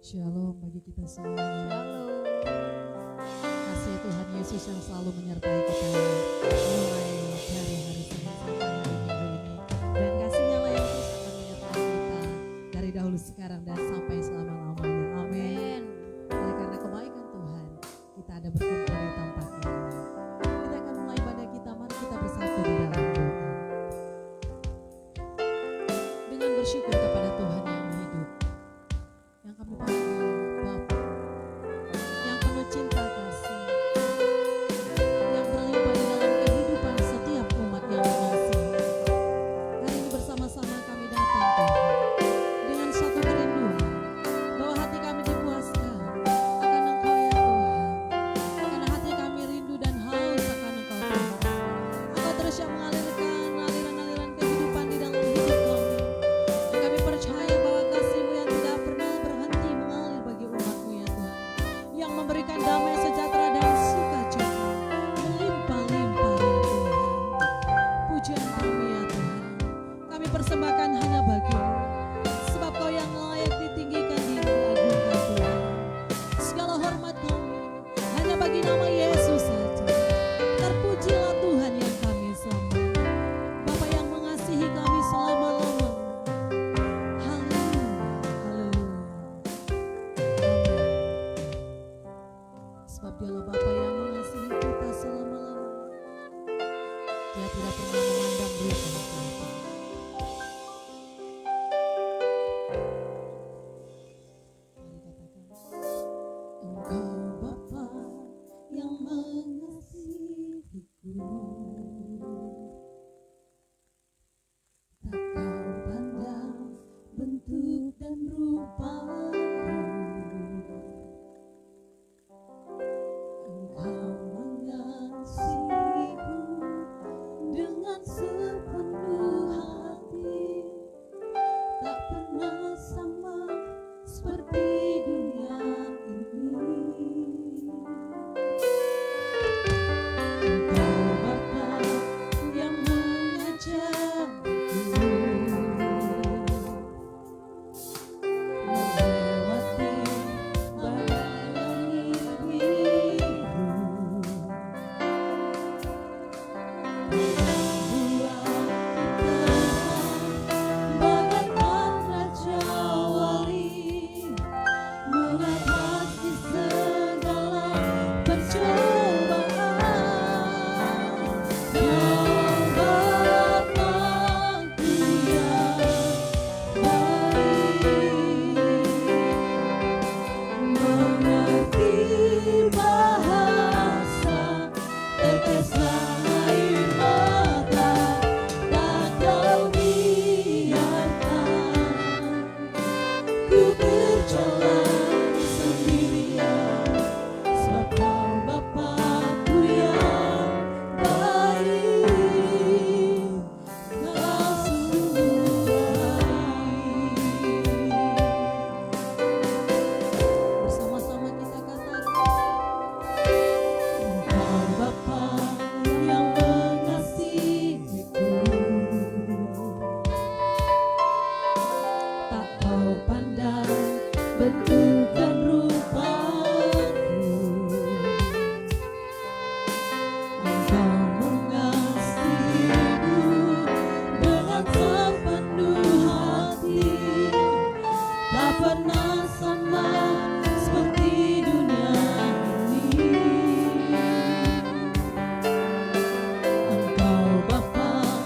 Shalom bagi kita semuanya. Shalom. Kasih Tuhan Yesus yang selalu menyertai kita mulai dari hari Senin sampai hari Minggu ini. Dan kasih-Nya lah yang terus akan menyertai kita dari dahulu sekarang dan sampai selama-lamanya. Amin. Oleh karena kebaikan Tuhan, kita ada berkumpul di tempat ini. Kita akan mulai ibadah kita, mari kita bersatu di dalam doa. Dengan bersyukur kepada Tuhan yang hidup, yang kami panggil Bapa, yang penuh cinta kasih, yang berlimpah di dalam kehidupan setiap umat yang mengasihi. Hari ini bersama-sama kami datang Tuhan, dengan suatu kerinduan bahwa hati kami dipuaskan akan Engkau ya Tuhan, karena hati kami rindu dan haus akan Engkau Tuhan. Engkau terus yang mengalirkan aliran-aliran kehidupan di dalam hidup kami. Dan kami percaya bahwa kasih-Mu yang tidak pernah berhenti mengalir bagi umat-Mu ya Tuhan, yang memberikan damai sejahtera dan sukacita melimpah-limpah ya Tuhan. Pujian kami ya Tuhan, kami persembahkan hanya bagi-Mu, sebab Kau yang layak ditinggikan, diagungkan Tuhan. Segala hormat kami hanya bagi nama Yesus saja. Terpujilah Tuhan yang kami sembah, Bapa yang mengasihi kami selama-lamanya. Haleluya, haleluya. Amin. Sebab Dialah Bapa yang mengasihi kita selama-lamanya. Dia tidak pernah memandang rupa kita. Mari katakan, Engkau Bapa yang mengasihiku, tak kau pandang bentuk dan rupaku. Engkau mengasihiku dengan sepenuh hati, tak pernah sama seperti dunia ini. Engkau Bapa yang mengajarku melewati badai langit biru, bagaikan raja wali, mengatasi segala pencobaan. Kau Bapa-Ku yang baik, mengerti bahasa tetesan air mata, tak kau biarkan ku berjalan sendirian, sebab Kau Bapa-Ku yang baik, Kau sungguh baik. Bersama-sama kita katakan, Engkau Bapa yang mengasihiku, tak kau pandang bentuk dan rupaku. Engkau mengasihiku dengan sepenuh hati, tak pernah sama seperti dunia ini. Engkau Bapa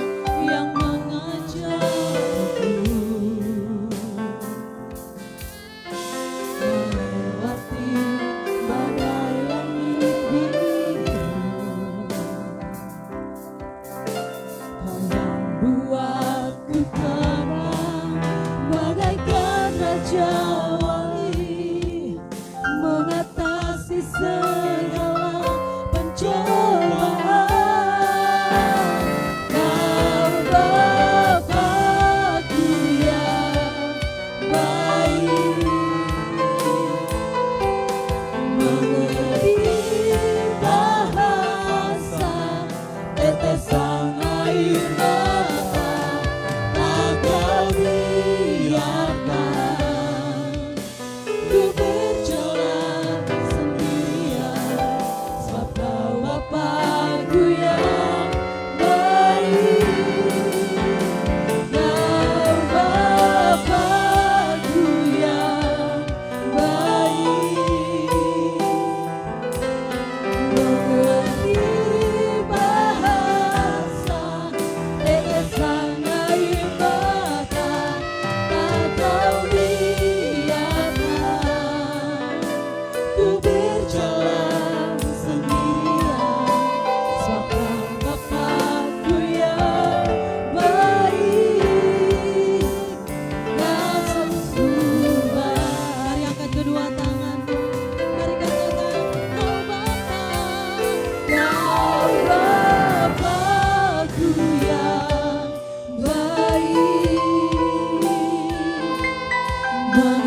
yang mengajarku melewati badai langit biru. Kau yang buatku tenang bagaikan raja wali, mengatasi segala pencobaan. Kau Bapa-Ku yang baik, mengerti bahasa tetesan air mata, tak kau biarkan ku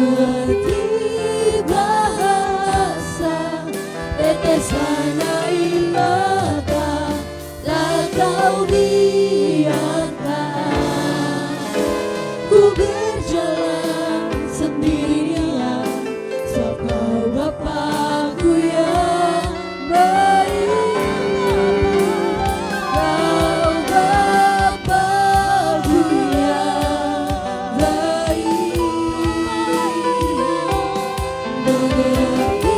mengerti bahasa tetesan air mata, tak kau biarkan ku berjalan sendirian, sebab kau Bapakku yang baik. Kau Bapakku yang baik, mengerti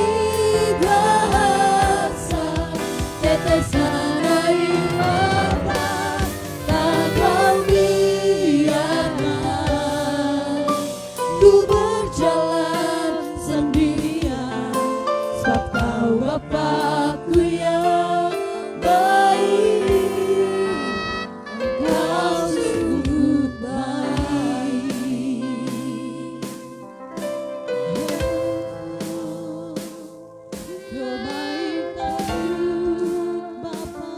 bahasa tetesan air mata, tak kau biarkan ku berjalan sendirian, sebab kau Bapakku yang baik. Kau sungguh baik. Kebaikan Bapa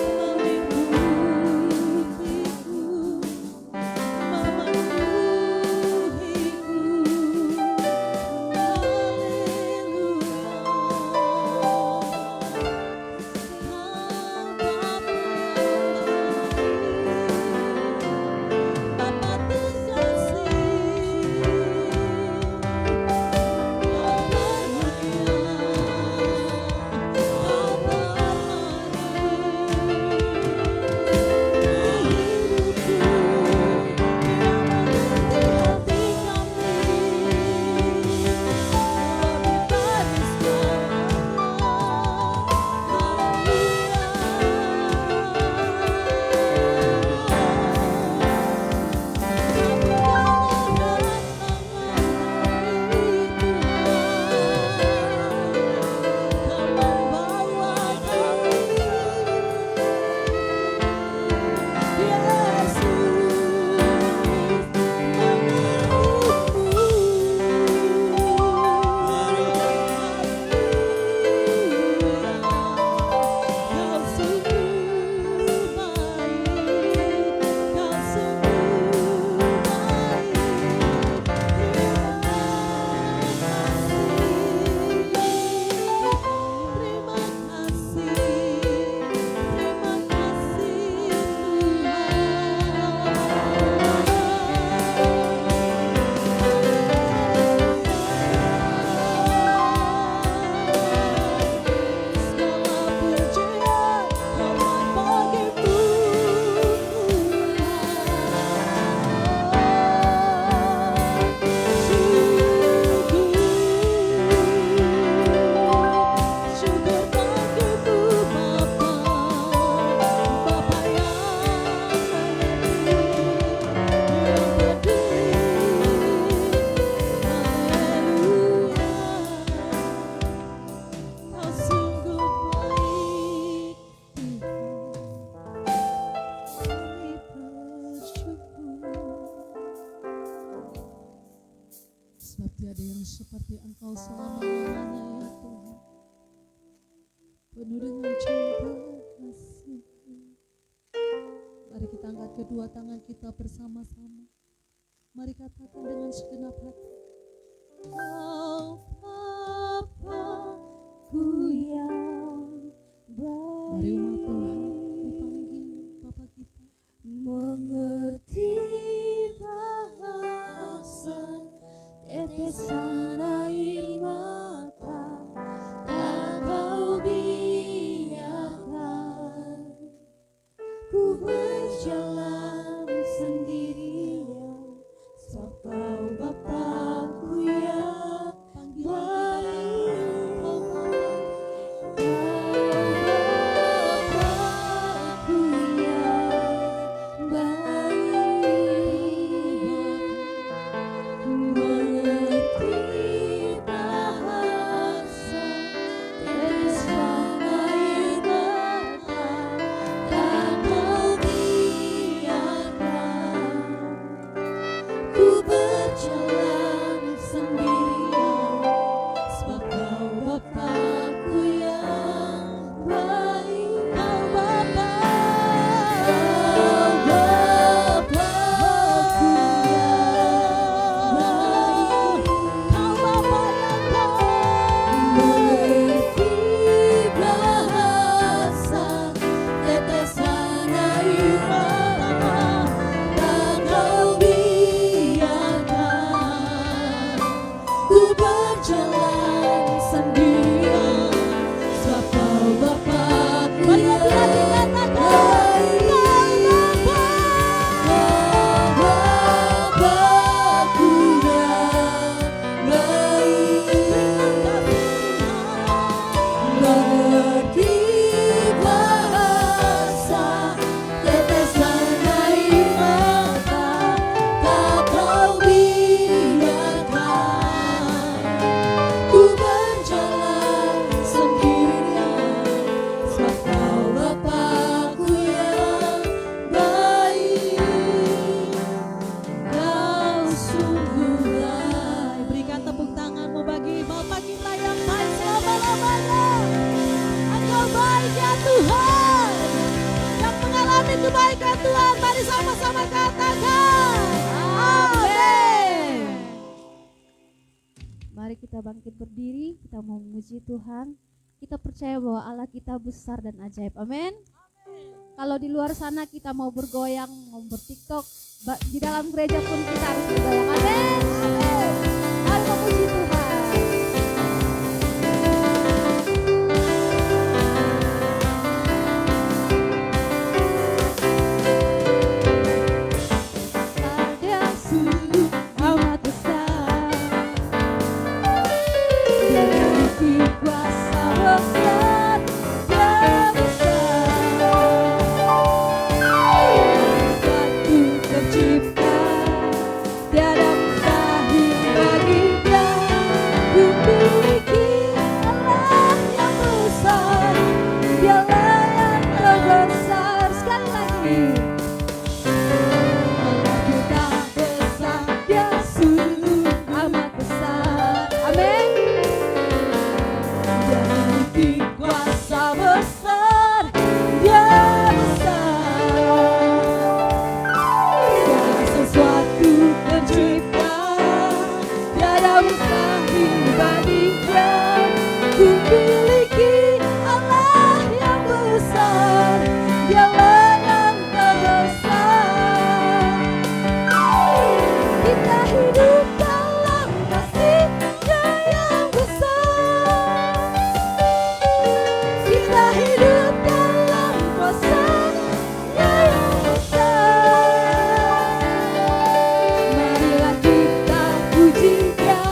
melingkupiku, sebab tiada yang seperti Engkau selama-lamanya ya Tuhan, penuh dengan cinta kasih. Mari kita angkat kedua tangan kita bersama-sama, mari katakan dengan segenap hati, Kau Bapakku yang baik. Mari umat Tuhan dipanggil Bapa kita, mengerti bahasa tetesan air mata, tak kau biarkan ku berjalan sendirian, sebab kau Bapakku yang baik. Kau Bapakku yang baik, mengerti Tuhan. Mari sama-sama katakan amin. Mari kita bangkit berdiri, kita mau memuji Tuhan. Kita percaya bahwa Allah kita besar dan ajaib. Amin. Kalau di luar sana kita mau bergoyang, mau bertiktok, di dalam gereja pun kita harus bergoyang. Amin. Mari memuji Tuhan. Ada sungguh amat besar, Dia memiliki kuasa besar, Dia besar. Sesuatu tercipta, tiada mustahil bagi Dia. Ku miliki Allah yang besar, Dialah yang terbesar. Sekali lagi. Allah kita besar, Dia sungguh amat besar. Amin. Dia memiliki kuasa besar, Dia besar. Segala sesuatu tercipta, tiada mustahil bagi Dia. Ku miliki Allah yang besar, Dialah yang terbesar. Kita hidup dalam kasih-Nya yang besar. Kita hidup dalam kuasa-Nya yang besar. Marilah kita puji Dia,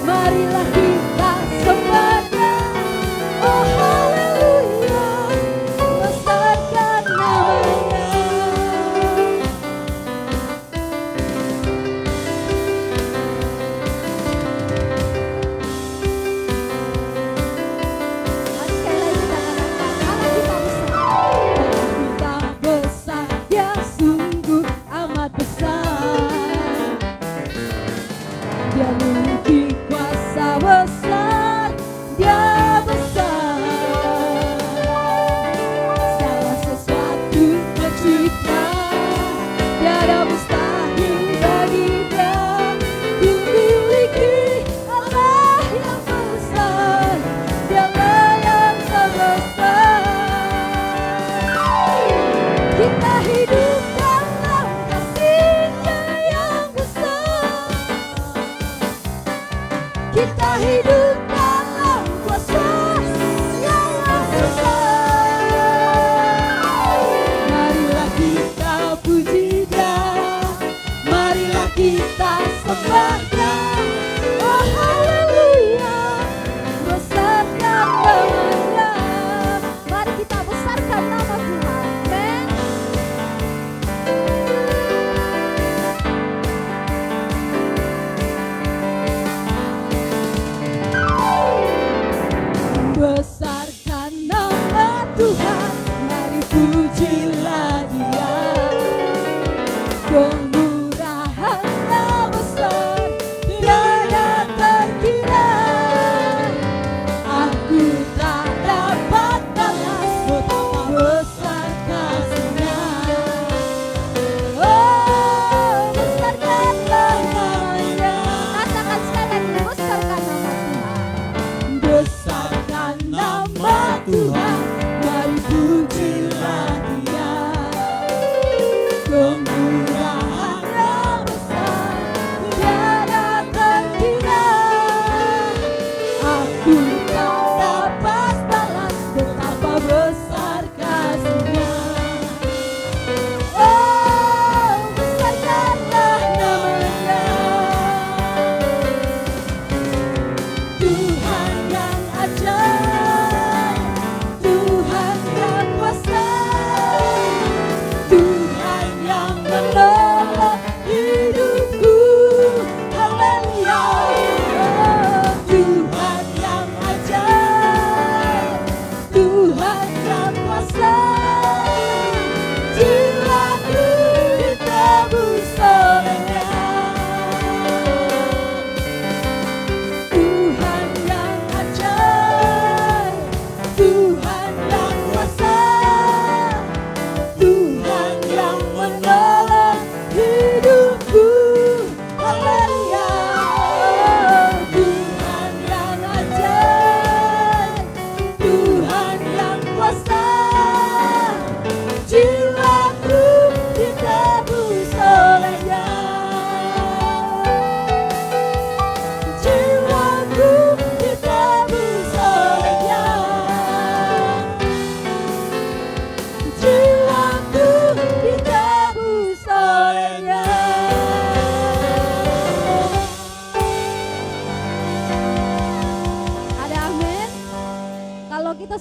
marilah kita sembah Dia. Oh haleluya, besarkan namanya. Mari sekali lagi kita katakan, Allah kita besar. Allah kita besar, Dia sungguh amat besar. Dia memiliki kuasa besar, Dia besar. Segala sesuatu tercipta, tiada mustahil bagi Dia. Ku miliki Allah yang besar, Dialah yang terbesar. Kita hidup dalam kasih-Nya yang besar. Kita hidup dalam kuasa-Nya yang besar. Marilah kita puji Dia, marilah kita sembah Dia. Oh haleluya, besarkan namanya. Mari kita besarkan nama Tuhan. Amin. Besarkan nama Tuhan, mari pujilah Dia. Kemurahan-Nya besar,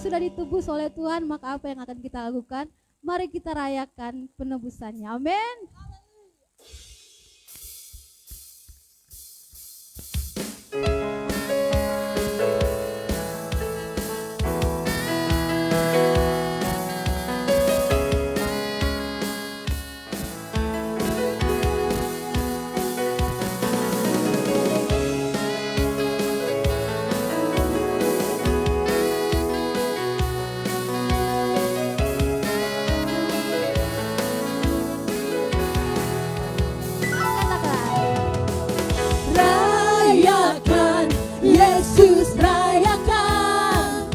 sudah ditebus oleh Tuhan, maka apa yang akan kita lakukan? Mari kita rayakan penebusannya. Amin. Rayakan, Yesus rayakan.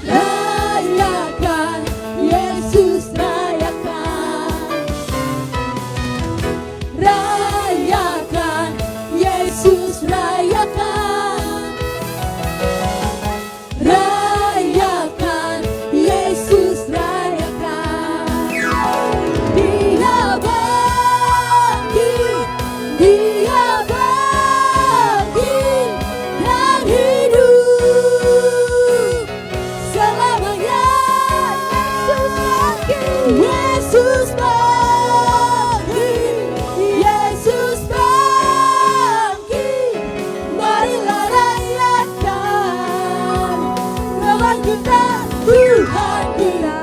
Rayakan, Yesus rayakan. Rayakan, Yesus rayakan. Rayakan, Yesus rayakan. Dia bangkit, Dia bangkit dan hidup selamanya. Yesus bangkit, Yesus bangkit. Marilah rayakan kebangkitan Tuhan kita.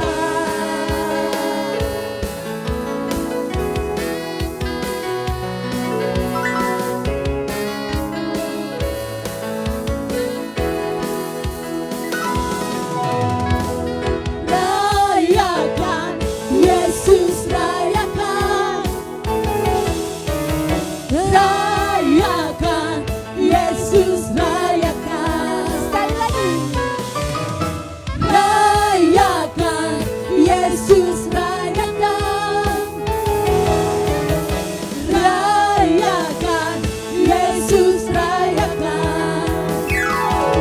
Rayakan, Yesus rayakan. Rayakan, Yesus rayakan. Sekali lagi. Rayakan, Yesus rayakan. Rayakan, Yesus rayakan.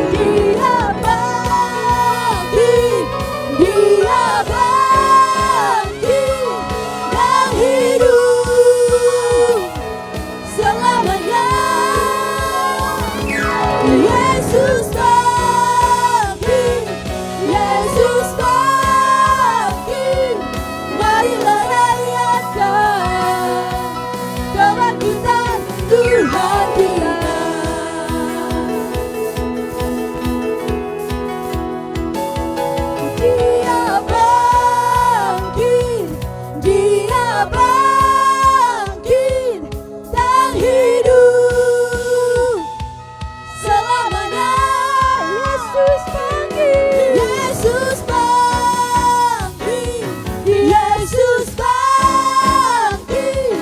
Dia bangkit, Dia bangkit dan hidup selamanya. Yesus bangkit, Yesus bangkit. Marilah rayakan kebangkitan Tuhan kita. Dia bangkit, Dia bangkit dan hidup selamanya. Yesus bangkit, Yesus bangkit, Yesus bangkit.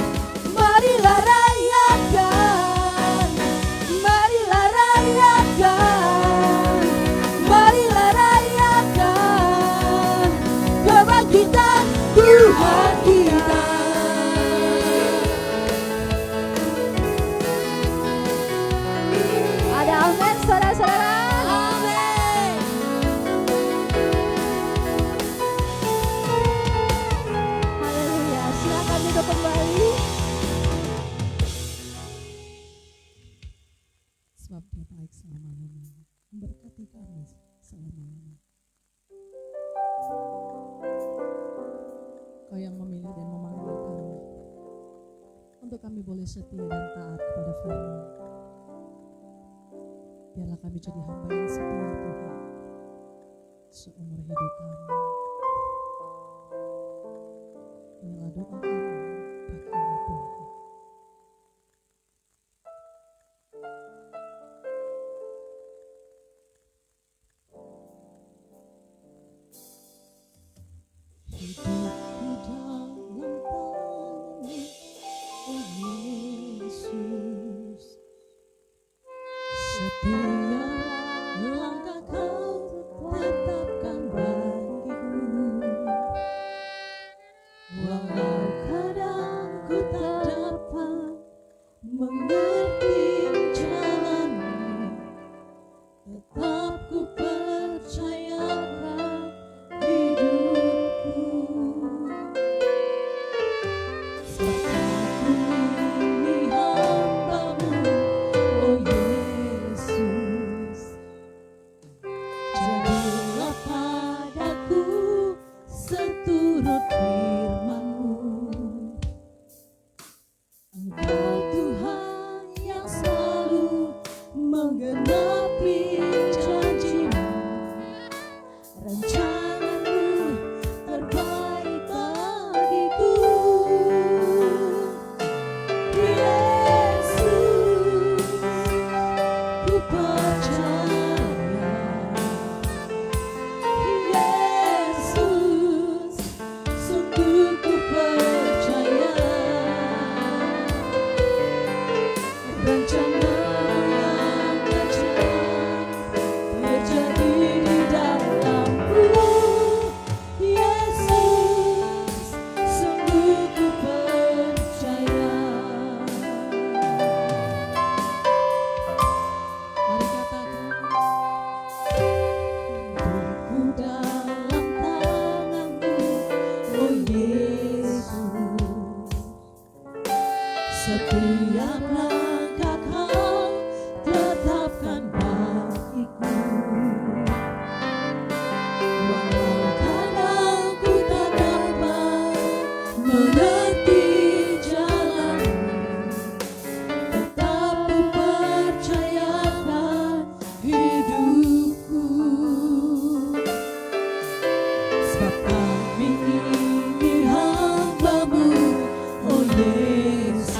Marilah rayakan, marilah rayakan, marilah rayakan kebangkitan Tuhan kita. Ada amin, saudara-saudara. Amin. Haleluya. Silakan duduk kembali. Sebab Dia baik selama-lamanya, memberkati kami selama-lamanya. Kau yang memilih dan memanggil kami untuk kami boleh setia dan taat kepada firman. Biarlah kami jadi hamba yang setia Tuhan seumur hidup kami. Inilah doa kami bagimu Tuhan. Hidupku dalam tangan-Mu, oh Yesus. Setiap langkah Kau tetapkan bagiku. Walau kadang ku tak dapat mengerti jalan-Mu, tetap ku percayakan hidupku. Sebab aku ini hamba-Mu, oh Yesus. Rencana-Mu yang ajaib terjadi di dalamku, Yesus, sungguh ku percaya. Mari katakan, hidupku dalam tangan-Mu, oh Yesus. Setiap langkah Kau tetapkan bagiku, walau kadang ku tak dapat mengerti jalan-Mu, tetap ku percayakan hidupku. Sebab kami ini hamba-Mu, oh Yesus.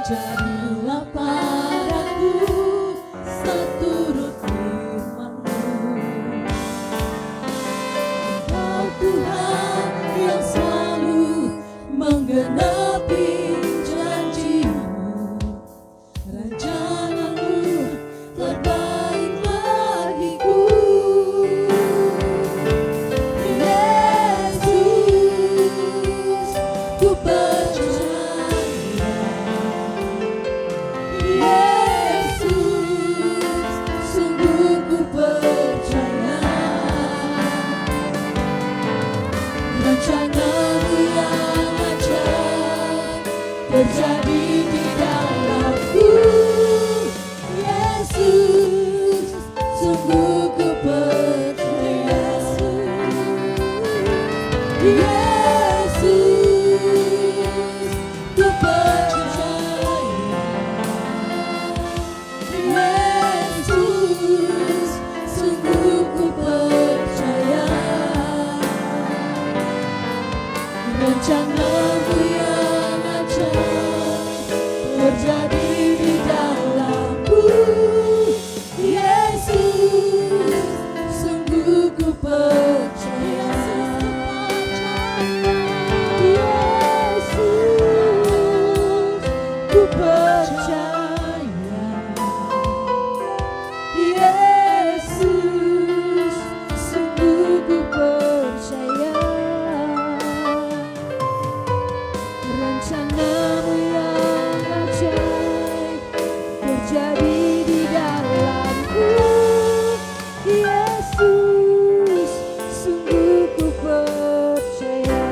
Jadilah padaku seturut firman-Mu. Engkau Tuhan yang selalu menggenapi janji-Mu. Rencana-Mu terbaik bagiku. Yesus, ku percaya. Yesus, sungguh ku percaya. Rencana-Mu yang ajaib terjadi di dalamku, Yesus, sungguh ku percaya. Yesus, ku percaya. Yesus, sungguh ku percaya. Rencana-Mu yang ajaib terjadi di dalamku, Yesus, sungguh ku percaya. Yesus, ku percaya. Yesus, sungguh ku percaya. Rencana-Mu yang ajaib terjadi di dalamku, Yesus, sungguh ku percaya.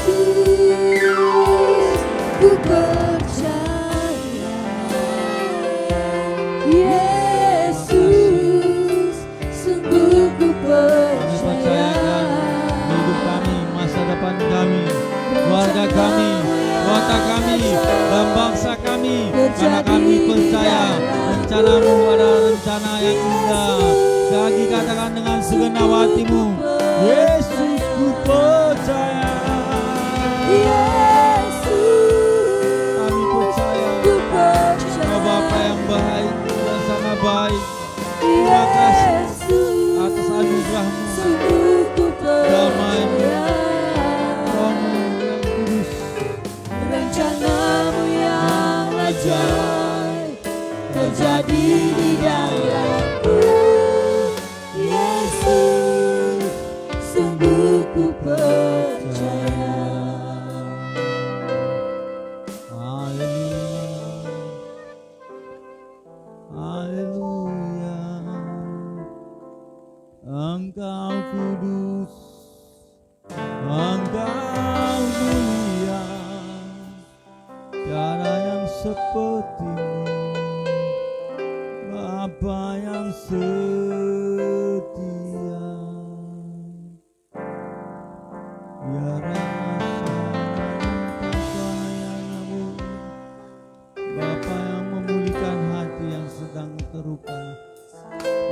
Yesus, ku percaya. Yesus, sungguh ku percaya. Hidup kami, masa depan kami, keluarga kami, kota kami, dan bangsa kami, karena kami percaya rencana-Mu adalah rencana yang indah. Lagi katakan dengan segenap hatimu, Yesus, ku percaya. Yesus, Kami percaya ku percaya. Kau Bapa yang baik, yang sangat baik. Terima kasih atas anugerah-Mu, Sungguh ku damai-Mu, percaya. Roh-Mu yang kudus. Rencana-Mu yang ajaib terjadi di dalamku, Yesus, sungguh ku percaya. Haleluya, haleluya. Engkau kudus, Engkau mulia, tiada yang seperti-Mu, Bapa yang setia. Biarlah Bapa yang memulihkan hati yang sedang terluka,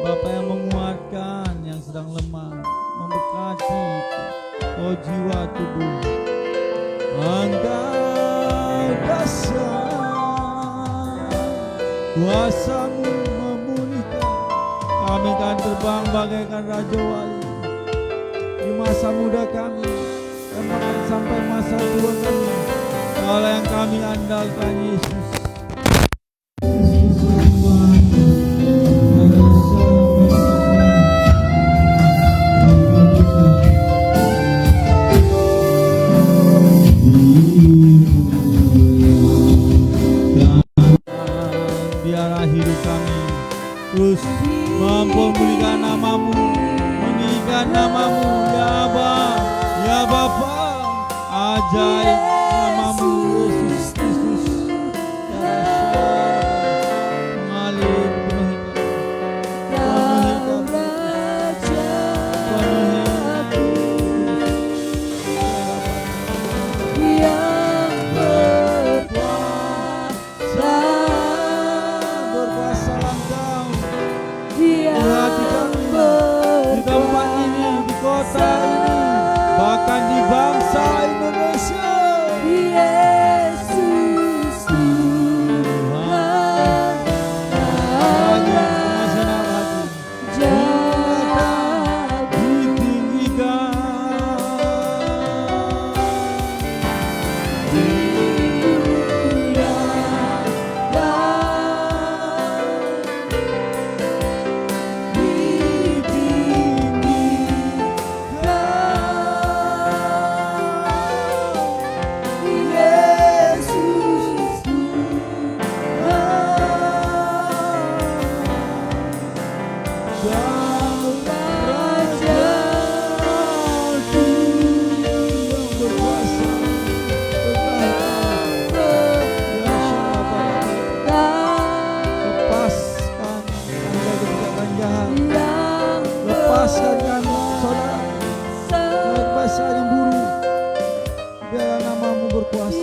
Bapa yang menguatkan yang sedang lemah, memberkati oh jiwa tubuh. Engkau dahsyat, kuasa-Mu memulihkan. Kami akan terbang bagaikan Raja Wali di masa muda kami, dan bahkan sampai masa tua kami. Kaulah yang kami andalkan Yesus. Biarlah hidup kami terus mampu memulihkan namamu, meninggikan namamu, ya Aba, ya Bapa, ajaib namamu Yesus Kristus. Mengalir penuhi kami, berkuasalah Engkau di hati kami, di tempat ini, di kota ini, bahkan di bangsa Indonesia. Yesus Tuhan Hanya senang hati ditinggikan. Lepaskan kami saudara dari bahasa yang buruk, biarlah namamu berkuasa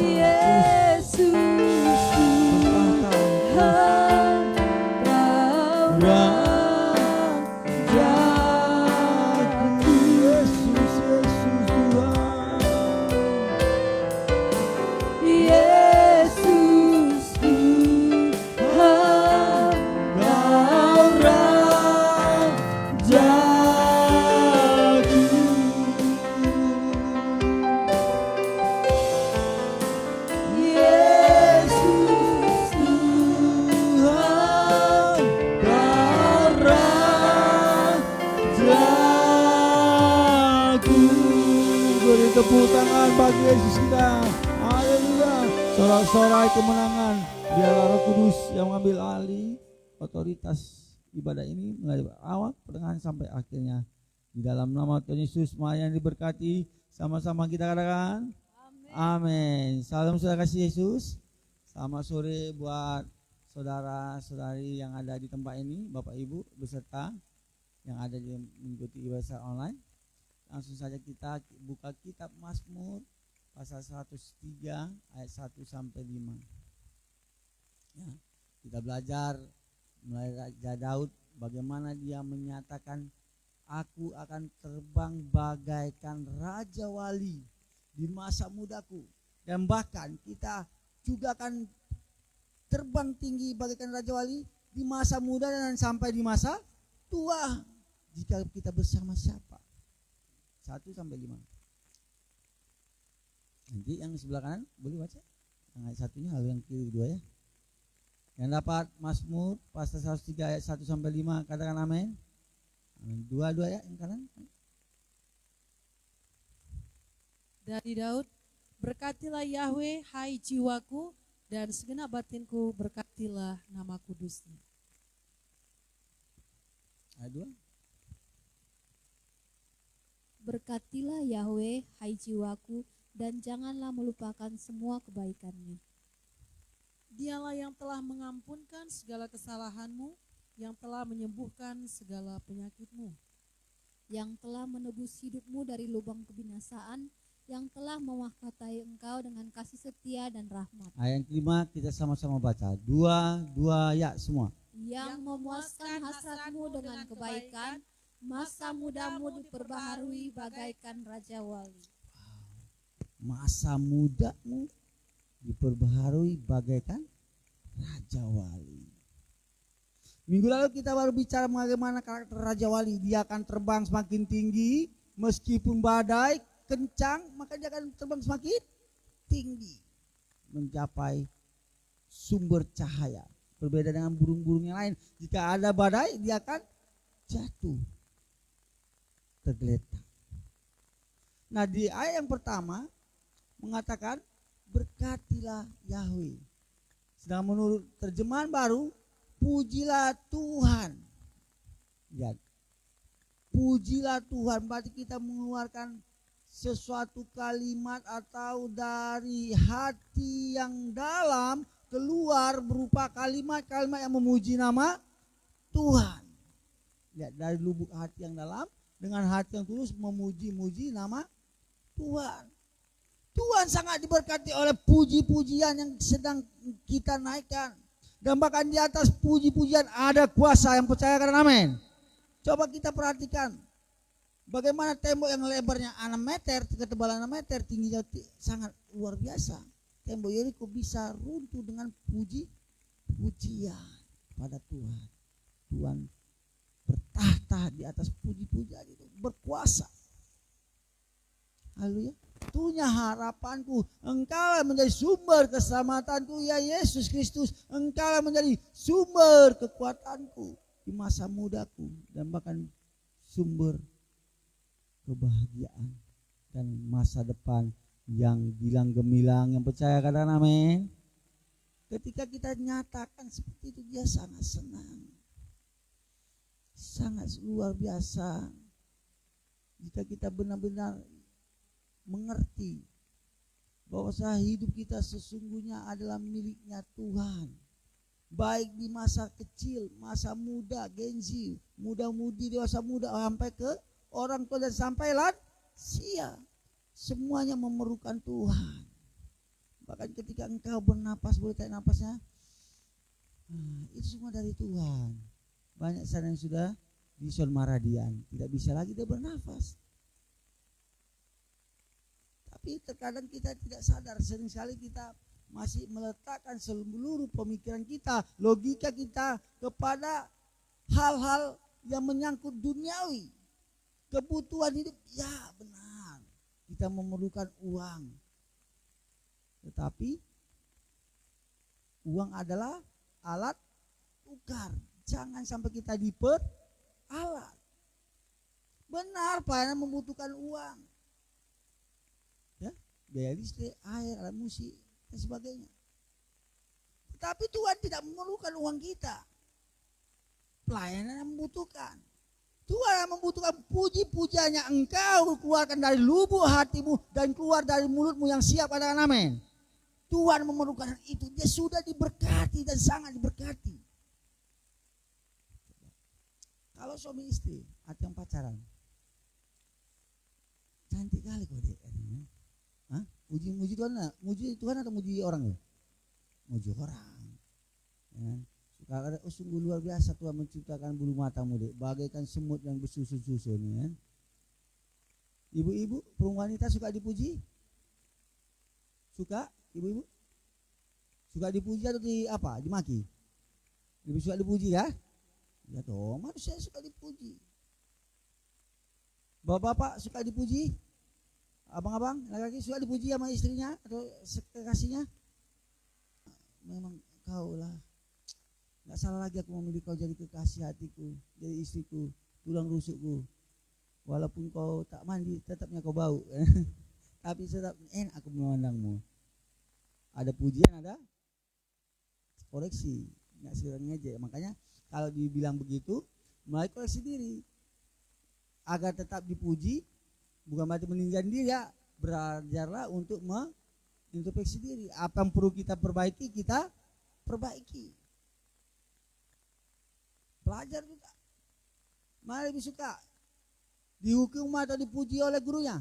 tepuk tangan bagi Yesus kita. Haleluya. Sorak-sorai kemenangan. Biarlah Roh Kudus yang mengambil alih otoritas ibadah ini mulai awal pertengahan sampai akhirnya. Di dalam nama Tuhan Yesus, mari yang diberkati, sama-sama kita katakan amin. Salam saudara kasih Yesus. Selamat sore buat saudara-saudari yang ada di tempat ini, Bapak Ibu beserta yang ada di mengikuti ibadah online. Langsung saja kita buka kitab Mazmur pasal 103 ayat 1 sampai 5. Ya, kita belajar mulai Raja Daud bagaimana dia menyatakan, aku akan terbang bagaikan raja wali di masa mudaku, dan bahkan kita juga akan terbang tinggi bagaikan raja wali di masa muda dan sampai di masa tua jika kita bersama siapa. 1 sampai 5. Nanti yang sebelah kanan boleh baca. Yang ayat satunya, lalu yang kiri 2 ya. Yang dapat Mazmur pasal 103 ayat 1 sampai 5 katakan amin. Amin. 2 ya yang kanan. Dari Daud, berkatilah Yahweh hai jiwaku, dan segenap batinku berkatilah nama kudusnya. Ayat 2. Berkatilah Yahweh, hai jiwaku, dan janganlah melupakan semua kebaikannya. Dialah yang telah mengampunkan segala kesalahanmu, yang telah menyembuhkan segala penyakitmu, yang telah menebus hidupmu dari lubang kebinasaan, yang telah memahkotai engkau dengan kasih setia dan rahmat. Ayat yang kelima kita sama-sama baca. 2 ya semua. Yang memuaskan hasratmu dengan kebaikan, masa mudamu diperbaharui bagaikan raja wali. Masa mudamu diperbaharui bagaikan raja wali. Minggu lalu kita baru bicara bagaimana karakter raja wali. Dia akan terbang semakin tinggi meskipun badai, kencang, maka dia akan terbang semakin tinggi mencapai sumber cahaya. Berbeda dengan burung-burung yang lain, jika ada badai dia akan jatuh tergeletak. Nah, di ayat yang pertama mengatakan berkatilah Yahweh. Sedang menurut terjemahan baru, pujilah Tuhan. Lihat, pujilah Tuhan berarti kita mengeluarkan sesuatu kalimat atau dari hati yang dalam keluar berupa kalimat-kalimat yang memuji nama Tuhan. Lihat, dari lubuk hati yang dalam dengan hati yang tulus memuji-muji nama Tuhan. Tuhan sangat diberkati oleh puji-pujian yang sedang kita naikkan. Dan bahkan di atas puji-pujian ada kuasa, yang percaya kan amin. Coba kita perhatikan bagaimana tembok yang lebarnya 6 meter, ketebalan 6 meter, tingginya sangat luar biasa. Tembok Yeriko bisa runtuh dengan puji-pujian pada Tuhan. Tuhan bertahta di atas puji-pujian itu, berkuasa. Haleluya. Itunya harapanku, engkau menjadi sumber keselamatanku ya Yesus Kristus. Engkau menjadi sumber kekuatanku di masa mudaku dan bahkan sumber kebahagiaan dan masa depan yang gilang gemilang. Yang percaya katakan amin. Ketika kita nyatakan seperti itu, dia sangat senang, sangat luar biasa. Jika kita benar-benar mengerti bahwa hidup kita sesungguhnya adalah miliknya Tuhan, baik di masa kecil, masa muda, genzi, muda-mudi, dewasa muda, sampai ke orang tua dan sampai lansia, semuanya memerlukan Tuhan. Bahkan ketika engkau bernapas, boleh tarik napasnya, itu semua dari Tuhan. Banyak sana yang sudah di zona maradian, tidak bisa lagi dia bernafas. Tapi terkadang kita tidak sadar, seringkali kita masih meletakkan seluruh pemikiran kita, logika kita kepada hal-hal yang menyangkut duniawi. Kebutuhan hidup, ya benar, kita memerlukan uang. Tetapi uang adalah alat tukar. Jangan sampai kita diperalat. Benar, Pak, yang membutuhkan uang. Ya, biaya listrik, air, alat musik, dan sebagainya. Tetapi Tuhan tidak memerlukan uang kita. Pelayanan yang membutuhkan. Tuhan yang membutuhkan puji-pujiannya engkau keluarkan dari lubuk hatimu dan keluar dari mulutmu yang siap, katakan amin. Tuhan memerlukan itu. Dia sudah diberkati dan sangat diberkati. Kalau suami istri atau yang pacaran, cantik kali kok dia. Hah? Muji Tuhan atau muji orang ya? Muji orang. Ya. Suka sungguh luar biasa Tuhan menciptakan bulu matamu dek, bagaikan semut yang bersusun-susun ya. Ibu-ibu, perempuan wanita suka dipuji? Suka? Ibu-ibu? Suka dipuji atau dimaki? Lebih suka dipuji ya? Ya toh, manusia suka dipuji. Bapak-bapak suka dipuji? Abang-abang, laki-laki suka dipuji sama istrinya atau kekasihnya? Memang kau lah. Gak salah lagi aku memilih kau jadi kekasih hatiku, jadi istriku, tulang rusukku. Walaupun kau tak mandi, tetapnya kau bau. Tapi tetap enak aku memandangmu. Ada pujian, ada koreksi. Gak sekedar ngejek. Makanya kalau dibilang begitu, mulai koreksi diri. Agar tetap dipuji, bukan berarti meninggikan diri ya. Belajarlah untuk mengintrospeksi diri. Apa yang perlu kita perbaiki, kita perbaiki. Pelajar juga. Mana lebih suka? Dihukum atau dipuji oleh gurunya?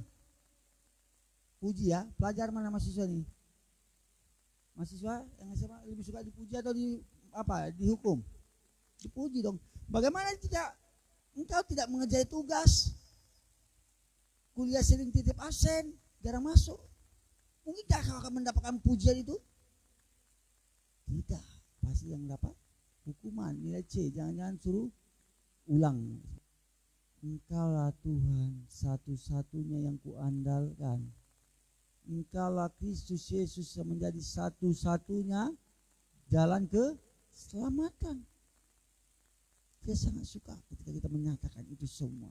Puji ya. Pelajar mana mahasiswa nih? Mahasiswa yang SMA lebih suka dipuji atau dihukum? Dipuji dong. Bagaimana engkau tidak mengerjakan tugas? Kuliah sering titip absen, jarang masuk. Mungkinkah kau akan mendapatkan pujian itu? Tidak. Pasti yang dapat hukuman, nilai C, jangan-jangan suruh ulang. Engkaulah Tuhan satu-satunya yang kuandalkan. Engkaulah Kristus Yesus yang menjadi satu-satunya jalan keselamatan. Dia sangat suka ketika kita menyatakan itu semua.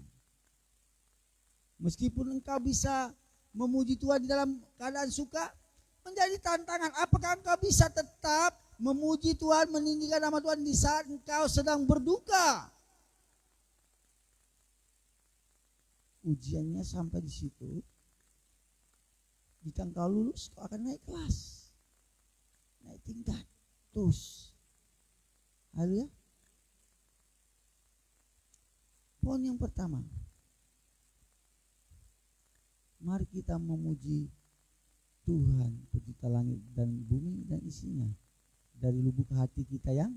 Meskipun engkau bisa memuji Tuhan di dalam keadaan suka, menjadi tantangan. Apakah engkau bisa tetap memuji Tuhan, meninggikan nama Tuhan di saat engkau sedang berduka? Ujiannya sampai di situ. Jika engkau lulus, kau akan naik kelas, naik tingkat terus. Haleluya. Poin yang pertama, mari kita memuji Tuhan pencipta langit dan bumi dan isinya dari lubuk hati kita yang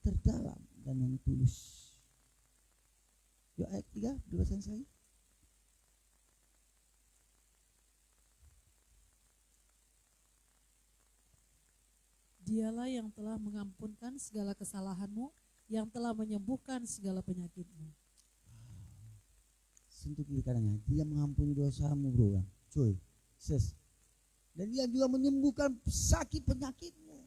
terdalam dan yang tulus. Yuk ayat 3, dibacakan sekali. Dialah yang telah mengampunkan segala kesalahanmu, yang telah menyembuhkan segala penyakitmu. Sentuh kiri kanannya, dia mengampuni dosamu bro. Cuy, ses. Dan dia juga menyembuhkan sakit penyakitmu.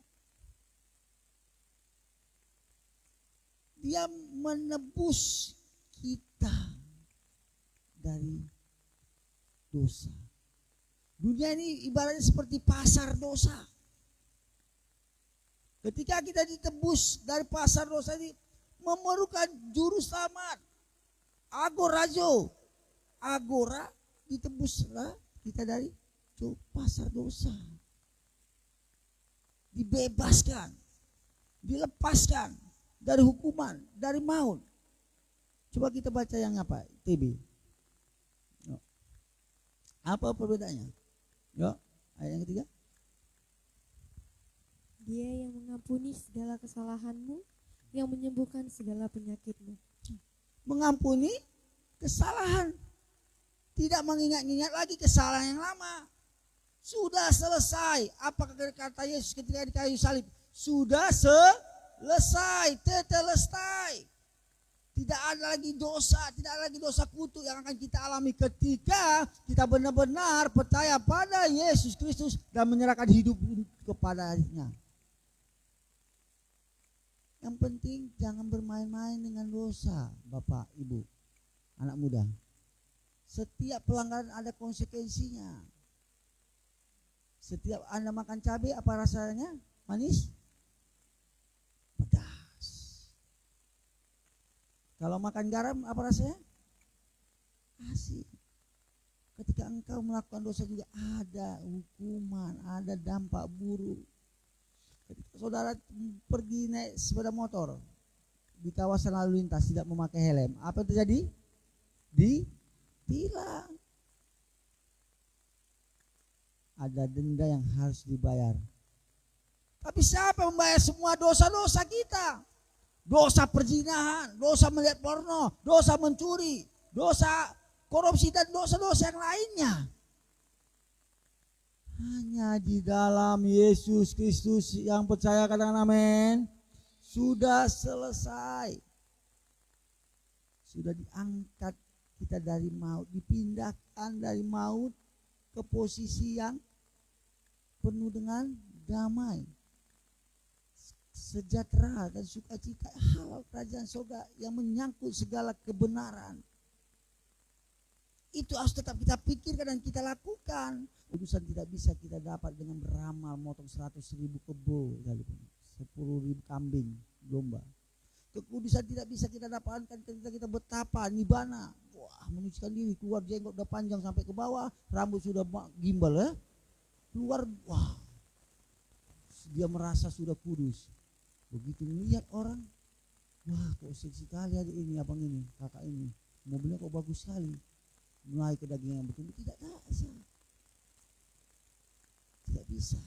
Dia menebus kita dari dosa. Dunia ini ibaratnya seperti pasar dosa. Ketika kita ditebus dari pasar dosa ini, memerlukan juru selamat. Agorazo. Agora, ditebuslah kita dari pasar dosa. Dibebaskan. Dilepaskan dari hukuman, dari maut. Coba kita baca yang apa? TB. Apa perbedaannya? Yuk, ayat yang ketiga. Dia yang mengampuni segala kesalahanmu, yang menyembuhkan segala penyakitmu. Mengampuni kesalahan. Tidak mengingat-ingat lagi kesalahan yang lama. Sudah selesai. Apakah kata Yesus ketika di kayu salib? Sudah selesai. Tetelestai. Tidak ada lagi dosa. Tidak ada lagi dosa kutuk yang akan kita alami ketika kita benar-benar percaya pada Yesus Kristus dan menyerahkan hidup kepadanya. Yang penting jangan bermain-main dengan dosa, Bapak, Ibu, anak muda. Setiap pelanggaran ada konsekuensinya. Setiap Anda makan cabai, apa rasanya? Manis? Pedas. Kalau makan garam, apa rasanya? Asin. Ketika engkau melakukan dosa juga ada hukuman, ada dampak buruk. Ketika saudara pergi naik sepeda motor di kawasan lalu lintas tidak memakai helm, apa yang terjadi? Ditilang. Ada denda yang harus dibayar. Tapi siapa membayar semua dosa-dosa kita? Dosa perzinahan, dosa melihat porno, dosa mencuri, dosa korupsi dan dosa-dosa yang lainnya. Hanya di dalam Yesus Kristus yang percaya, katakan amin. Sudah selesai. Sudah diangkat kita dari maut, dipindahkan dari maut ke posisi yang penuh dengan damai, sejahtera dan sukacita, halal kerajaan surga yang menyangkut segala kebenaran. Itu harus tetap kita pikirkan dan kita lakukan. Urusan tidak bisa kita dapat dengan beramal motong 100.000 kebo, 10.000 kambing, domba. Kekudusan tidak bisa kita dapatkan ketika kita betapa nibana. Wah, menyucikan diri, keluar jenggot udah panjang sampai ke bawah, rambut sudah gimbal ya. Keluar, wah, dia merasa sudah kudus. Begitu melihat orang, wah kok seksi sekali adik ini, abang ini, kakak ini, mobilnya kok bagus sekali. Mulai ke daging yang betul, tidak bisa. Tidak bisa.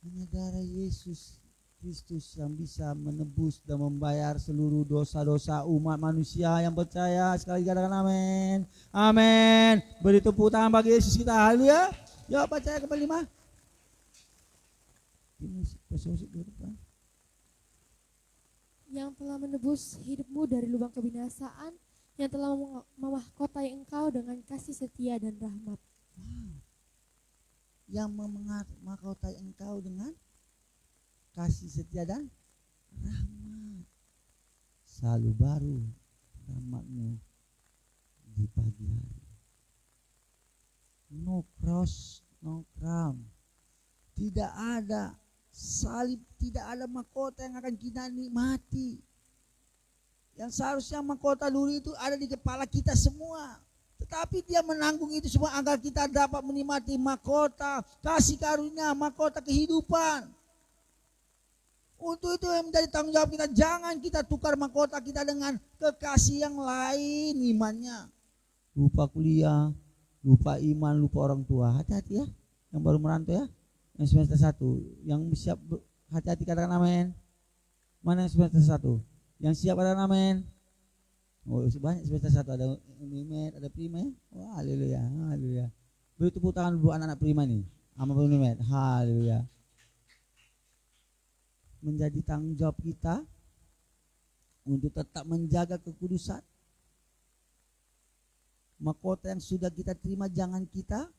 Hanya darah Yesus Kristus yang bisa menebus dan membayar seluruh dosa-dosa umat manusia yang percaya. Sekali lagi katakan amin. Amin. Beri tepuk tangan bagi Yesus kita. Haleluya. Yuk baca yang ke-5. Yang telah menebus hidupmu dari lubang kebinasaan, yang telah memahkotai engkau dengan kasih setia dan rahmat. Yang memahkotai engkau dengan kasih setia dan rahmat. Selalu baru rahmatmu di pagi hari. No cross, no crown. Tidak ada salib, tidak ada mahkota yang akan kita nikmati. Yang seharusnya mahkota dulu itu ada di kepala kita semua. Tetapi dia menanggung itu semua agar kita dapat menikmati mahkota kasih karunia, mahkota kehidupan. Untuk itu yang menjadi tanggung jawab kita, jangan kita tukar mahkota kita dengan kekasih yang lain imannya. Lupa kuliah, lupa iman, lupa orang tua. Hati-hati ya, yang baru merantau ya. Yang semester 1, yang siap, hati-hati katakan amin. Mana yang semester 1? Yang siap katakan amin. Oh banyak semester 1, ada unimed, ada prima ya. Wah haleluya, haleluya. Beri tepuk tangan dulu anak-anak prima nih sama unimed, haleluya. Menjadi tanggung jawab kita untuk tetap menjaga kekudusan. Mahkota yang sudah kita terima jangan kita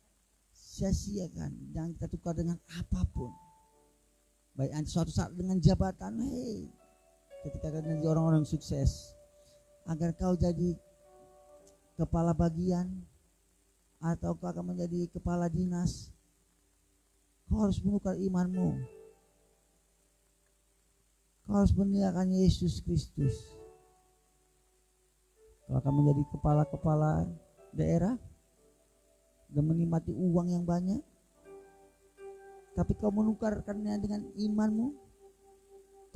sia-siakan, jangan kita tukar dengan apapun. Baik nanti suatu saat dengan jabatan, ketika kau menjadi orang-orang sukses, agar kau jadi kepala bagian atau kau akan menjadi kepala dinas, kau harus menukar imanmu. Kau harus meninggalkan Yesus Kristus. Kau akan menjadi kepala-kepala daerah dan menikmati uang yang banyak, tapi kau menukarkannya dengan imanmu.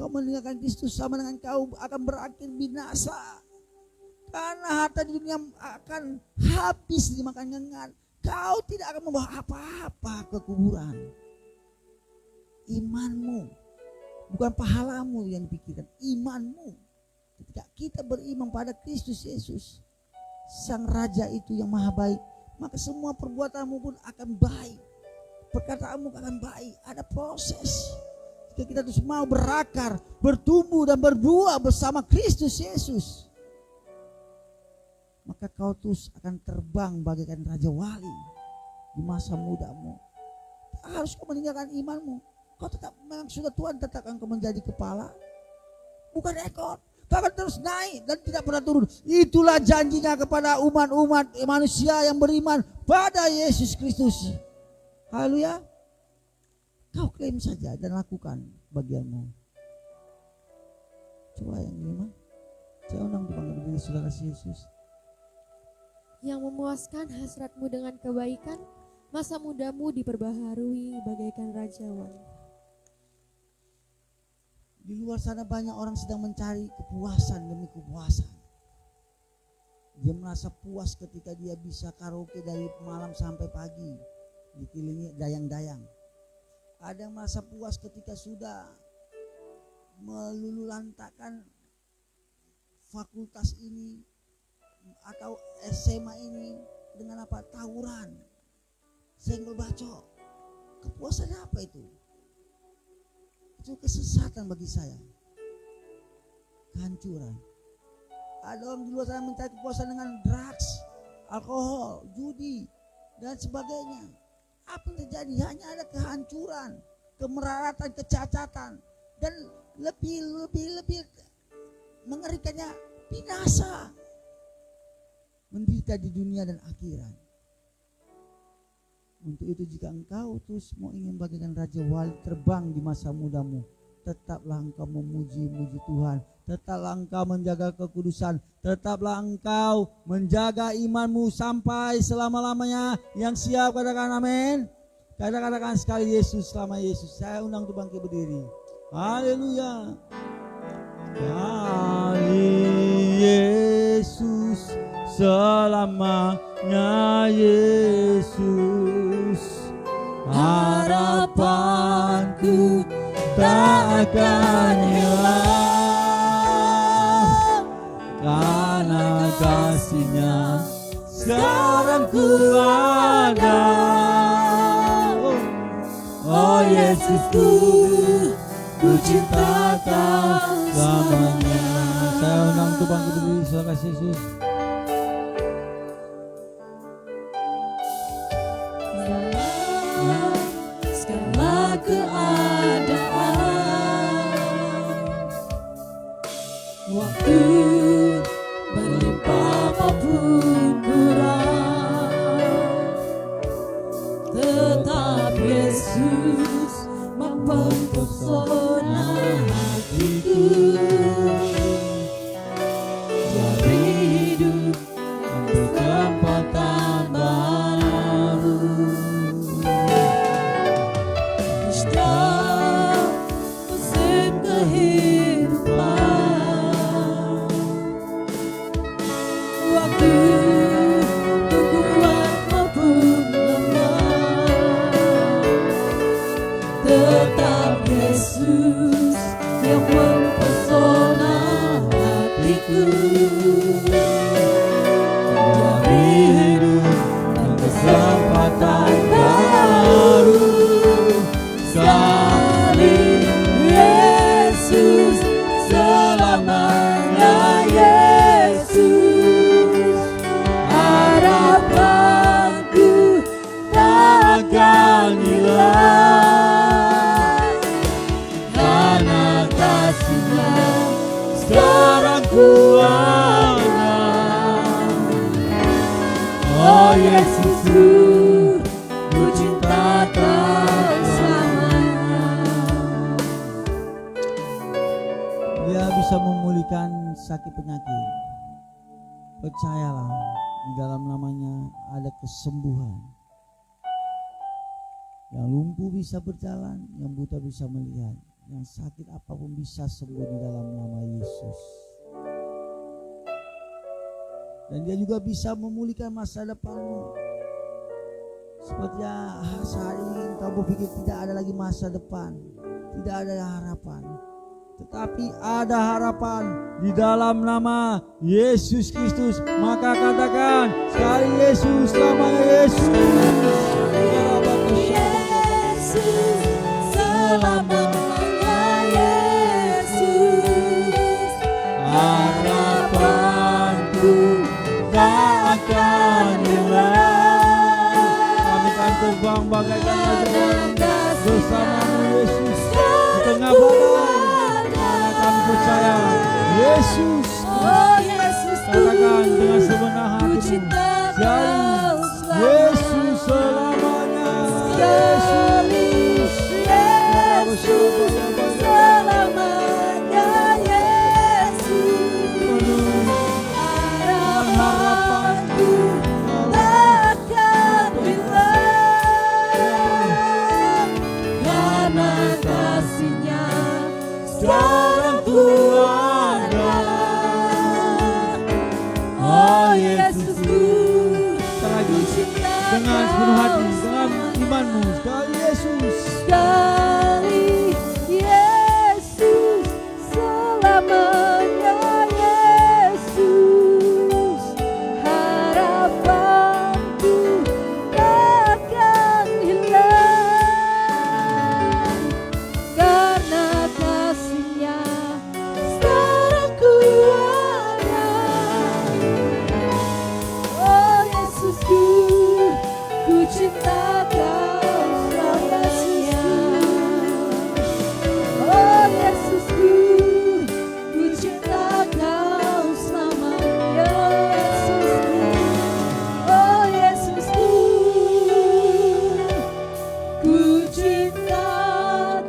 Kau meninggalkan Kristus sama dengan kau akan berakhir binasa. Karena harta di dunia akan habis dimakan nyengat. Kau tidak akan membawa apa-apa ke kuburan. Imanmu, bukan pahalamu yang dipikirkan, imanmu. Ketika kita beriman pada Kristus Yesus, Sang Raja itu yang maha baik, maka semua perbuatanmu pun akan baik. Perkataanmu akan baik. Ada proses. Jika kita terus mau berakar, bertumbuh dan berbuah bersama Kristus Yesus, maka kau terus akan terbang bagaikan Raja Wali di masa mudamu. Tak harus kau meninggalkan imanmu. Kau tetap, memang sudah Tuhan tetapkan kau menjadi kepala, bukan ekor. Kau akan terus naik dan tidak pernah turun. Itulah janjinya kepada umat-umat manusia yang beriman pada Yesus Kristus. Haleluya. Kau klaim saja dan lakukan bagianmu. Coba yang kelima. Saya undang dipanggil berdiri saudara Yesus. Yang memuaskan hasratmu dengan kebaikan, masa mudamu diperbaharui bagaikan rajawan. Di luar sana banyak orang sedang mencari kepuasan demi kepuasan. Dia merasa puas ketika dia bisa karaoke dari malam sampai pagi, dikelilingi dayang-dayang. Ada yang merasa puas ketika sudah melululantakkan fakultas ini atau SMA ini dengan apa? Tawuran, senggol bacok. Kepuasan apa itu? Itu kesesatan bagi saya, kehancuran. Ada orang di luar sana mencari kepuasan dengan drugs, alkohol, judi dan sebagainya. Apa yang terjadi? Hanya ada kehancuran, kemeraratan, kecacatan, dan lebih mengerikannya binasa, menderita di dunia dan akhirat. Untuk itu jika engkau terus mau ingin bagaikan Raja Wali terbang di masa mudamu, tetaplah engkau memuji-muji Tuhan, tetaplah engkau menjaga kekudusan, tetaplah engkau menjaga imanmu sampai selama-lamanya. Yang siap katakan amin. Katakan sekali Yesus, selama Yesus. Saya undang untuk bangkit berdiri. Haleluya. Kali Yesus, selamanya Yesus, harapanku tak akan hilang, karena kasih-Nya sekarang ku ada. Oh Yesusku, ku cinta Kau selamanya. Saya undang untuk bangkit berdiri, saudara Yesus. keadaan. Waktu berlimpah maupun kurang, tetap Yesus mempesona hatiku. Jadi hidup kesempatan baru. Di setiap musim kehidupan, waktu kuat maupun lemah, tetap Yesus yang mempesona hatiku. Dari hidup dan kesempatan baru, sekali Yesus, selamanya Yesus. Harapanku takkan hilang, karena kasih-Nya sekarang ku ada. Oh Yesusku, ku cinta Kau selamanya. Dia bisa memulihkan sakit penyakit. Percayalah, di dalam namanya ada kesembuhan. Yang lumpuh bisa berjalan, yang buta bisa melihat, yang sakit apapun bisa sembuh di dalam nama Yesus. Dan dia juga bisa memulihkan masa depanmu. Seperti saat ini kamu pikir tidak ada lagi masa depan, tidak ada harapan. Tetapi ada harapan di dalam nama Yesus Kristus. Maka katakan sekali Yesus, namanya Yesus. Yesus, selamanya Yesus. Harapanku tak akan hilang. Kami akan terbang bagaikan raja bersama Yesus di tengah badai. Karena kami percaya Yesus. Oh Yesus, Katakan dengan sebenar ku hatimu, cinta sekali Kau Yesus selamanya. Yesus, Yesus, selamanya Yesus. Harapanku takkan hilang, karena kasih-Nya sekarang ku ada. Oh Yesusku, Sekali ku cinta dengan sepenuh hati, Kau dengan imanmu, sekali Yesus. sekali Yesus, selamanya Yesus. Harapanku takkan hilang, karena kasih-Nya sekarang ku ada. Oh Yesusku, ku cinta Kau selamanya. Oh Yesusku, ku cinta Kau selamanya. Oh Yesusku, ku cinta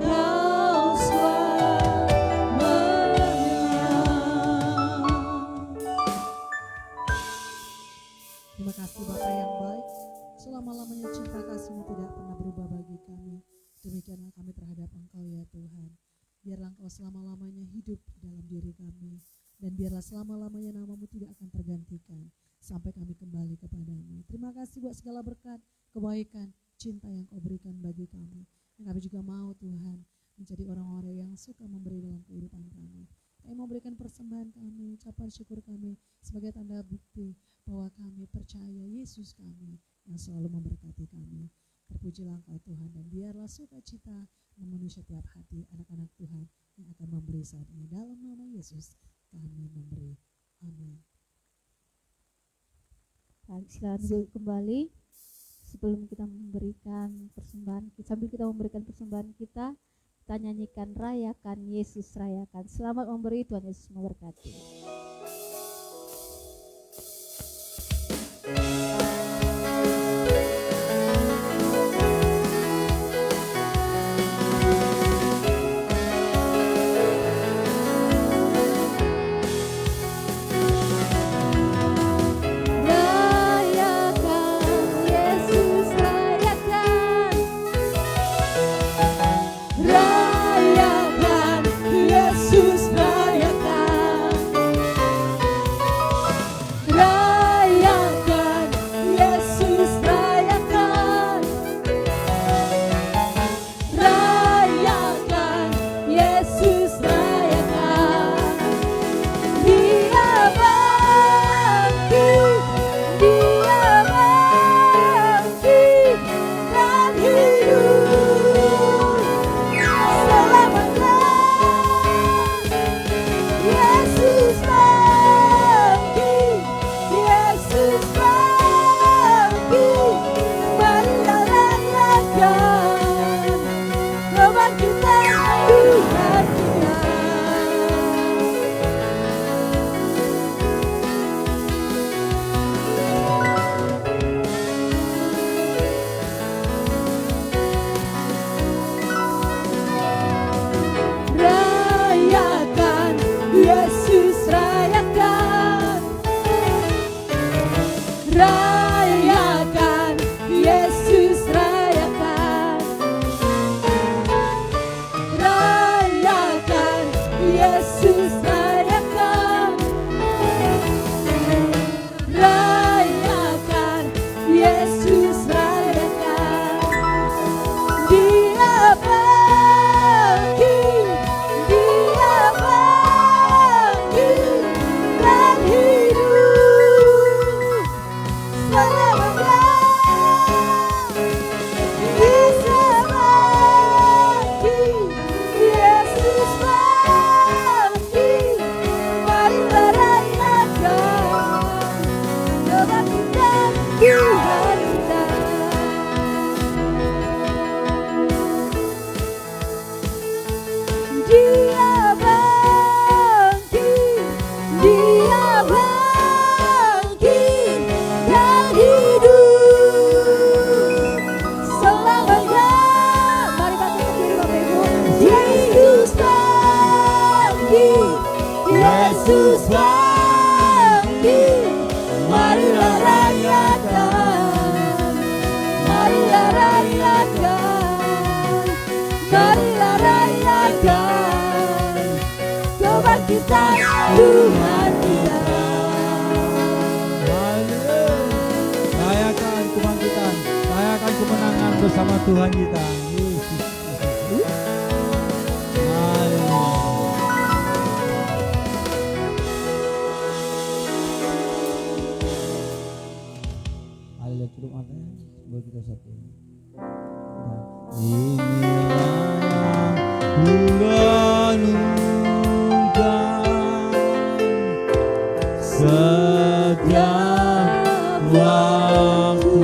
Kau selamanya. Terima kasih Bapak yang baik. Selama-lamanya cinta kasih-Mu tidak pernah berubah bagi kami. Demikianlah kami terhadap Engkau ya Tuhan. Biarlah Engkau selama-lamanya hidup dalam diri kami. Dan biarlah selama-lamanya nama-Mu tidak akan tergantikan. Sampai kami kembali kepadamu. Terima kasih buat segala berkat, kebaikan, cinta yang Kau berikan bagi kami. Dan kami juga mau Tuhan menjadi orang-orang yang suka memberi dalam kehidupan kami. Kami mau berikan persembahan kami, ucapan syukur kami sebagai tanda bukti bahwa kami percaya Yesus kami yang selalu memberkati kami. Terpujilah Engkau Tuhan, dan biarlah sukacita memenuhi setiap hati anak-anak Tuhan yang akan memberi saat ini. Dalam nama Yesus kami memberi. Amin. Silakan duduk kembali. sebelum kita memberikan persembahan, sambil kita memberikan persembahan kita nyanyikan rayakan Yesus rayakan. Selamat memberi, Tuhan Yesus memberkati. Yesus bangkit, marilah rayakan, marilah rayakan, marilah rayakan kebangkitan Tuhan kita. Rayakan kebangkitan, rayakan kemenangan bersama Tuhan kita. Kita satu. Inilah kurenungkan setiap waktu,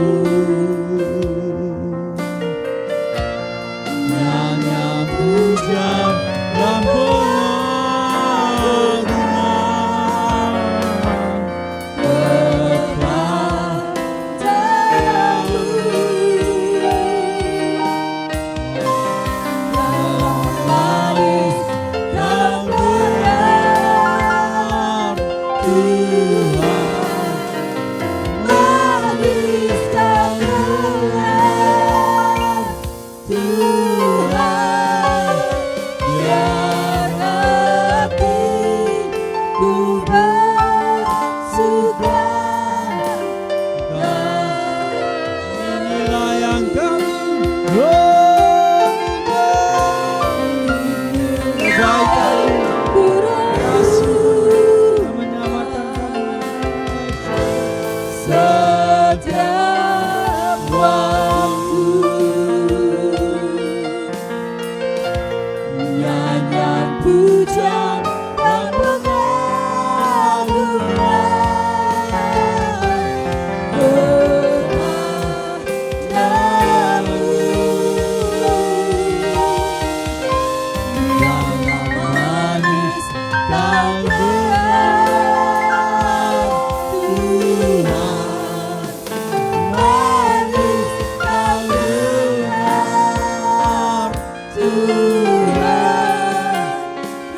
nyanyi pujian dan pengagungan. Tuhan,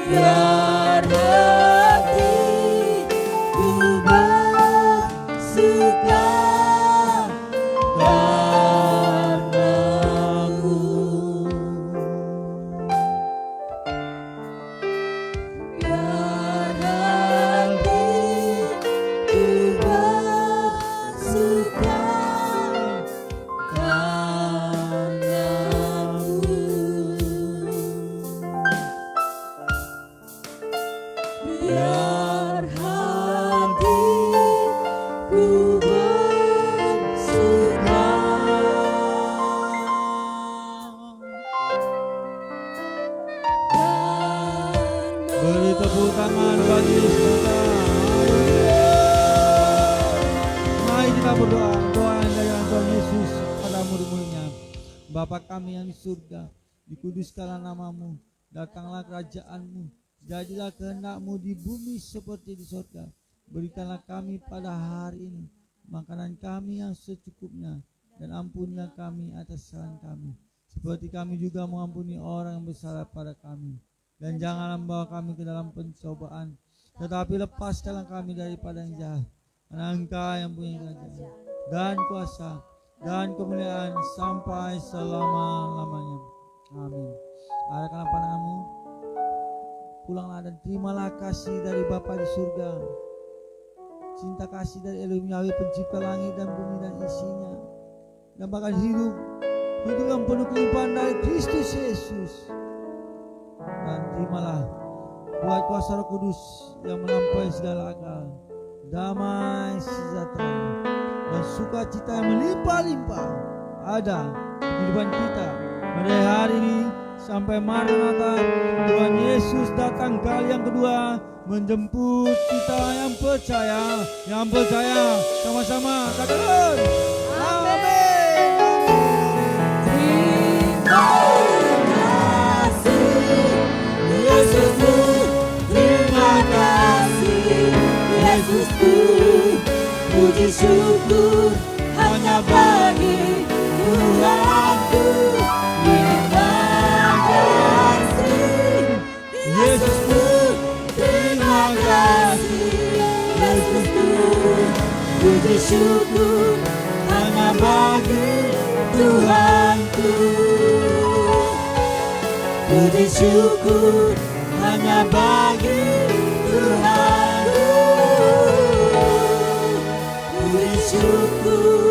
biar hatiku bersuka padamu. Biar hatiku bersuka padamu. Biar hatiku bersuka. Beri tepuk tangan bagi Yesus kita. Mari kita berdoa. Doa yang dari Tuhan Yesus pada murid-muridnya. Bapa kami yang di surga, dikuduskanlah namamu, datanglah kerajaanmu, jadilah kehendak-Mu di bumi seperti di surga. Berikanlah kami pada hari ini makanan kami yang secukupnya, dan ampunilah kami atas kesalahan kami, seperti kami juga mengampuni orang yang bersalah pada kami. Dan janganlah membawa kami ke dalam pencobaan, tetapi lepaskanlah kami daripada yang jahat. Karena Engkau yang punya kerajaan dan kuasa dan kemuliaan sampai selama-lamanya. Amin. Arahkanlah pandanganmu, pulanglah dan terimalah kasih dari Bapa di surga, cinta kasih dari Elohim Yahweh pencipta langit dan bumi dan isinya, dan bahkan hidup yang penuh kelimpahan dari Kristus Yesus. Dan terimalah buat kuasa Roh Kudus yang melampaui segala akal, damai sejahtera dan sukacita yang melimpah-limpah ada di kehidupan kita pada hari ini sampai Maranatha Tuhan Yesus datang kali yang kedua menjemput kita yang percaya sama-sama katakan amin. Yesusku, terima kasih Yesusku, puji syukur hanya bagi Tuhanku. Terima kasih Yesusku, terima kasih Yesusku, puji syukur hanya bagi Tuhanku. Puji syukur hanya bagi Tuhan. Puji syukur